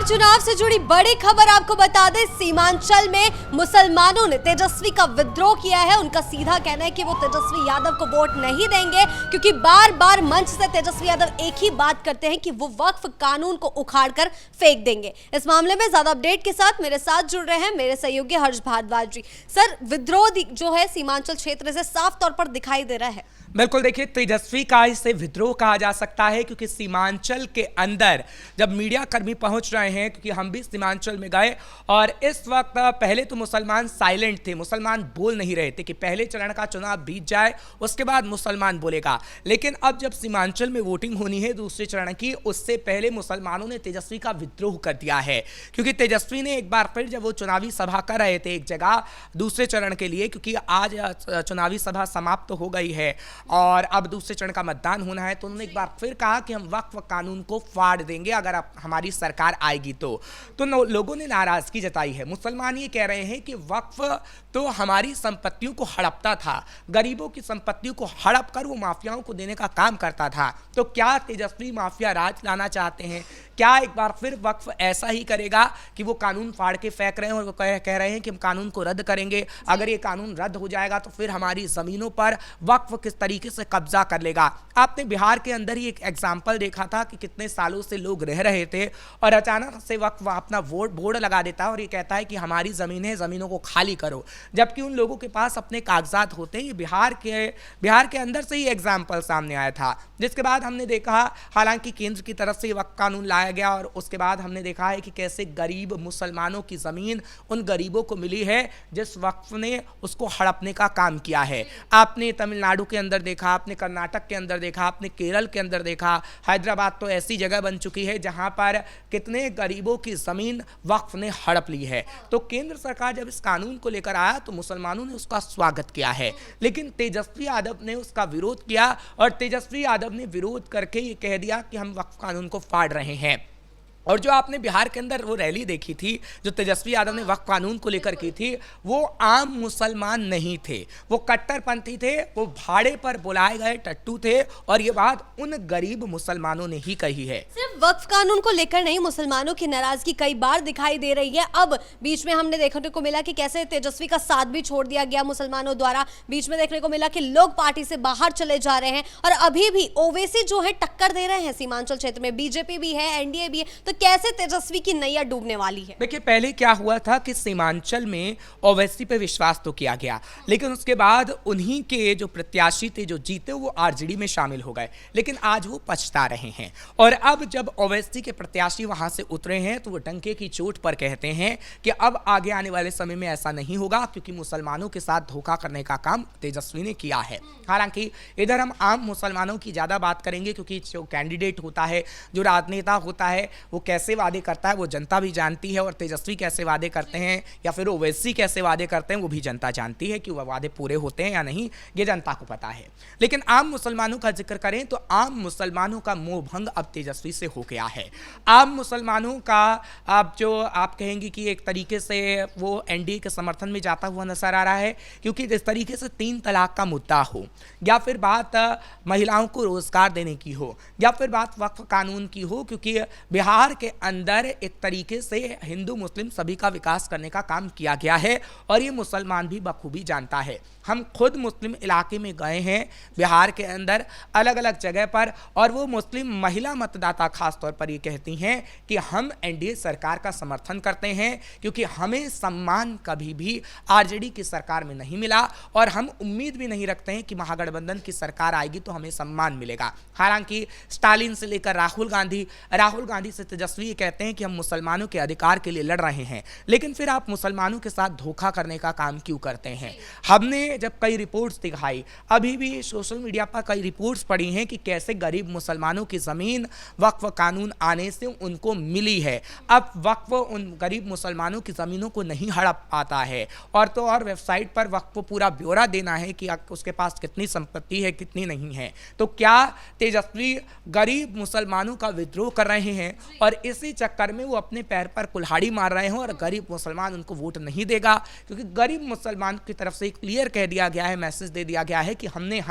बिहार चुनाव से जुड़ी बड़ी खबर आपको बता दें, सीमांचल में मुसलमानों ने तेजस्वी का विद्रोह किया है। उनका सीधा कहना है कि वो तेजस्वी यादव को वोट नहीं देंगे, क्योंकि बार बार मंच से तेजस्वी यादव एक ही बात करते हैं कि वो वक्फ कानून को उखाड़कर फेंक देंगे। इस मामले में ज्यादा अपडेट के साथ मेरे साथ जुड़ रहे हैं मेरे सहयोगी हर्ष भारद्वाज जी। सर, विद्रोह जो है सीमांचल क्षेत्र से साफ तौर पर दिखाई दे रहा है। बिल्कुल, देखिए, तेजस्वी का इसे विद्रोह कहा जा सकता है, क्योंकि सीमांचल के अंदर जब मीडिया कर्मी पहुंच रहे हैं, क्योंकि हम भी सीमांचल में गए और इस वक्त पहले तो मुसलमान साइलेंट थे, मुसलमान बोल नहीं रहे थे कि पहले चरण का चुनाव बीत जाए उसके बाद मुसलमान बोलेगा। लेकिन अब जब सीमांचल में वोटिंग होनी है दूसरे चरण की, उससे पहले मुसलमानों ने तेजस्वी का विद्रोह कर दिया है, क्योंकि तेजस्वी ने एक बार फिर, जब वो चुनावी सभा कर रहे थे एक जगह दूसरे चरण के लिए, क्योंकि आज चुनावी सभा समाप्त हो गई है और अब दूसरे चरण का मतदान होना है, तो उन्होंने एक बार फिर कहा कि हम वक्फ कानून को फाड़ देंगे अगर हमारी सरकार आएगी तो लोगों ने नाराजगी जताई है। मुसलमान ये कह रहे हैं कि वक्फ तो हमारी संपत्तियों को हड़पता था, गरीबों की संपत्तियों को हड़प कर वो माफियाओं को देने का काम करता था। तो क्या तेजस्वी माफिया राज लाना चाहते हैं? क्या एक बार फिर वक्फ ऐसा ही करेगा कि वो कानून फाड़ के फेंक रहे हैं और वो कह रहे हैं कि हम कानून को रद्द करेंगे, अगर ये कानून रद्द हो जाएगा तो फिर हमारी जमीनों पर वक्फ किस तरीके से कब्जा कर लेगा। आपने बिहार के अंदर ही एक एग्जाम्पल देखा था कि कितने सालों से लोग रह रहे थे और अचानक से वक्फ अपना बोर्ड लगा देता है और ये कहता है कि हमारी जमीन है, जमीनों को खाली करो, जबकि उन लोगों के पास अपने कागजात होते हैं। ये बिहार के अंदर से ही एग्जाम्पल सामने आया था, जिसके बाद हमने देखा, हालांकि केंद्र की तरफ से वक्फ कानून लाया गया और उसके बाद हमने देखा है कि कैसे गरीब मुसलमानों की जमीन उन गरीबों को मिली है जिस वक्फ ने उसको हड़पने का काम किया है। आपने तमिलनाडु के अंदर देखा, आपने कर्नाटक के अंदर देखा, आपने केरल के अंदर देखा, हैदराबाद तो ऐसी जगह बन चुकी है जहां पर कितने गरीबों की जमीन वक्फ ने हड़प ली है। तो केंद्र सरकार जब इस कानून को लेकर आया तो मुसलमानों ने उसका स्वागत किया है, लेकिन तेजस्वी यादव ने उसका विरोध किया और तेजस्वी यादव ने विरोध करके ये कह दिया कि हम वक्फ कानून को फाड़ रहे हैं। और जो आपने बिहार के अंदर वो रैली देखी थी जो तेजस्वी यादव ने वक्फ कानून को लेकर की थी, वो आम मुसलमान नहीं थे, वो कट्टरपंथी थे, वो भाड़े पर बुलाए गए टट्टू थे और ये बात उन गरीब मुसलमानों ने ही कही है। सिर्फ वक्फ कानून को लेकर नहीं, मुसलमानों की नाराजगी कई बार दिखाई दे रही है। अब बीच में हमने देखने को मिला कि कैसे तेजस्वी का साथ भी छोड़ दिया गया मुसलमानों द्वारा। बीच में देखने को मिला कि लोग पार्टी से बाहर चले जा रहे हैं और अभी भी ओवैसी जो है टक्कर दे रहे हैं सीमांचल क्षेत्र में। बीजेपी भी है, एनडीए भी है, तो कैसे तेजस्वी की नैया डूबने वाली है? देखिए, पहले क्या हुआ था कि सीमांचल में ओवैसी पे विश्वास तो किया गया, लेकिन उसके बाद उन्हीं के जो प्रत्याशी थे जो जीते वो आरजेडी में शामिल हो गए, लेकिन आज वो पछता रहे हैं। और अब जब ओवैसी के प्रत्याशी वहां से उतरे हैं तो वो डंके की चोट पर कहते हैं कि अब आगे आने वाले समय में ऐसा नहीं होगा, क्योंकि मुसलमानों के साथ धोखा करने का काम तेजस्वी ने किया है। हालांकि इधर हम आम मुसलमानों की ज्यादा बात करेंगे, क्योंकि जो कैंडिडेट होता है, जो राजनेता होता है, वो कैसे वादे करता है वो जनता भी जानती है, और तेजस्वी कैसे वादे करते हैं या फिर ओवैसी कैसे वादे करते हैं वो भी जनता जानती है कि वह वादे पूरे होते हैं या नहीं, ये जनता को पता है। लेकिन आम मुसलमानों का जिक्र करें तो आम मुसलमानों का मोह भंग अब तेजस्वी से हो गया है। आम मुसलमानों का अब जो आप कहेंगे कि एक तरीके से वो एनडीए के समर्थन में जाता हुआ नजर आ रहा है, क्योंकि जिस तरीके से 3 तलाक का मुद्दा हो, या फिर बात महिलाओं को रोजगार देने की हो, या फिर बात वक्फ कानून की हो, क्योंकि बिहार के अंदर एक तरीके से हिंदू मुस्लिम सभी का विकास करने का काम किया गया है और ये मुसलमान भी बखूबी जानता है। हम खुद मुस्लिम इलाके में गए हैं बिहार के अंदर अलग अलग जगह पर, और वो मुस्लिम महिला मतदाता खास तौर पर ये कहती हैं कि हम एनडीए सरकार का समर्थन करते हैं, क्योंकि हमें सम्मान कभी भी आरजेडी की सरकार में नहीं मिला और हम उम्मीद भी नहीं रखते हैं कि महागठबंधन की सरकार आएगी तो हमें सम्मान मिलेगा। हालांकि स्टालिन से लेकर राहुल गांधी से तेजस्वी ये कहते हैं कि हम मुसलमानों के अधिकार के लिए लड़ रहे हैं, लेकिन फिर आप मुसलमानों के साथ धोखा करने का काम क्यों करते हैं? हमने जब कई रिपोर्ट्स दिखाई, अभी भी सोशल मीडिया पर कई रिपोर्ट्स पड़ी हैं कि कैसे गरीब मुसलमानों की जमीन वक्फ कानून आने से उनको मिली है। अब वक्फ उन गरीब मुसलमानों की जमीनों को नहीं हड़प पाता है, और तो और वेबसाइट पर वक्फ को पूरा ब्यौरा देना है कि उसके पास कितनी संपत्ति है, कितनी नहीं है। तो क्या तेजस्वी गरीब मुसलमानों का विद्रोह कर रहे हैं और इसी चक्कर में वो अपने पैर पर कुल्हाड़ी मार रहे हैं और गरीब मुसलमान उनको वोट नहीं देगा? क्योंकि गरीब मुसलमान की तरफ से क्लियर कह दिया गया है, मैसेज दे दिया गया है कि हमने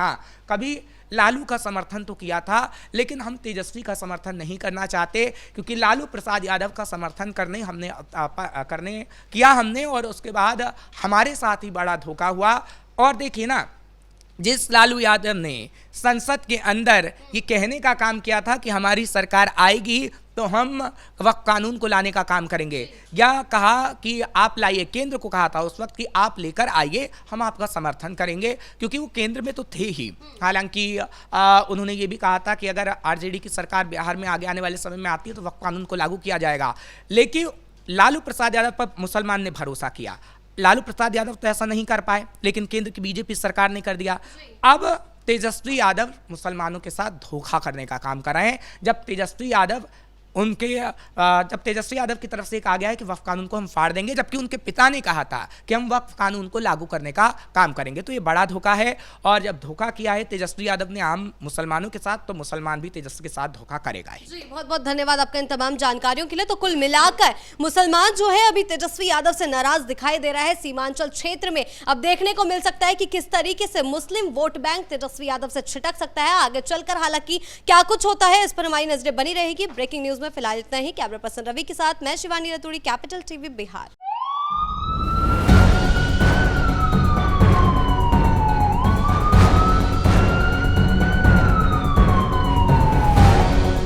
कभी लालू का समर्थन तो किया था, लेकिन हम तेजस्वी का समर्थन नहीं करना चाहते, क्योंकि लालू प्रसाद यादव का समर्थन करने किया हमने, और उसके बाद हमारे साथ ही बड़ा धोखा हुआ। और देखिए ना, जिस लालू यादव ने संसद के अंदर ये कहने का काम किया था कि हमारी सरकार आएगी तो हम वक्फ कानून को लाने का काम करेंगे, या कहा कि आप लाइए, केंद्र को कहा था उस वक्त कि आप लेकर आइए, हम आपका समर्थन करेंगे, क्योंकि वो केंद्र में तो थे ही। हालांकि उन्होंने ये भी कहा था कि अगर आरजेडी की सरकार बिहार में आगे आने वाले समय में आती है तो वक्फ कानून को लागू किया जाएगा। लेकिन लालू प्रसाद यादव पर मुसलमान ने भरोसा किया। लालू प्रसाद यादव तो ऐसा नहीं कर पाए, लेकिन केंद्र की बीजेपी सरकार ने कर दिया। अब तेजस्वी यादव मुसलमानों के साथ धोखा करने का काम कर रहे हैं। जब तेजस्वी यादव की तरफ से कहा गया है कि वक्फ कानून को हम फाड़ देंगे, जबकि उनके पिता ने कहा था कि हम वक्फ कानून को लागू करने का काम करेंगे, तो ये बड़ा धोखा है। और जब धोखा किया है तेजस्वी यादव ने आम मुसलमानों के साथ, तो मुसलमान भी तेजस्वी के साथ धोखा करेगा ही। जी, बहुत बहुत धन्यवाद आपका इन तमाम जानकारियों के लिए। तो कुल मिलाकर मुसलमान जो है अभी तेजस्वी यादव से नाराज दिखाई दे रहा है सीमांचल क्षेत्र में। अब देखने को मिल सकता है कि किस तरीके से मुस्लिम वोट बैंक तेजस्वी यादव से छिटक सकता है आगे चलकर। हालांकि क्या कुछ होता है इस पर हमारी नजरें बनी रहेगी। ब्रेकिंग न्यूज में फिलहाल इतना ही। कैमरा पर्सन रवि के साथ मैं शिवानी रतूड़ी, कैपिटल टीवी बिहार।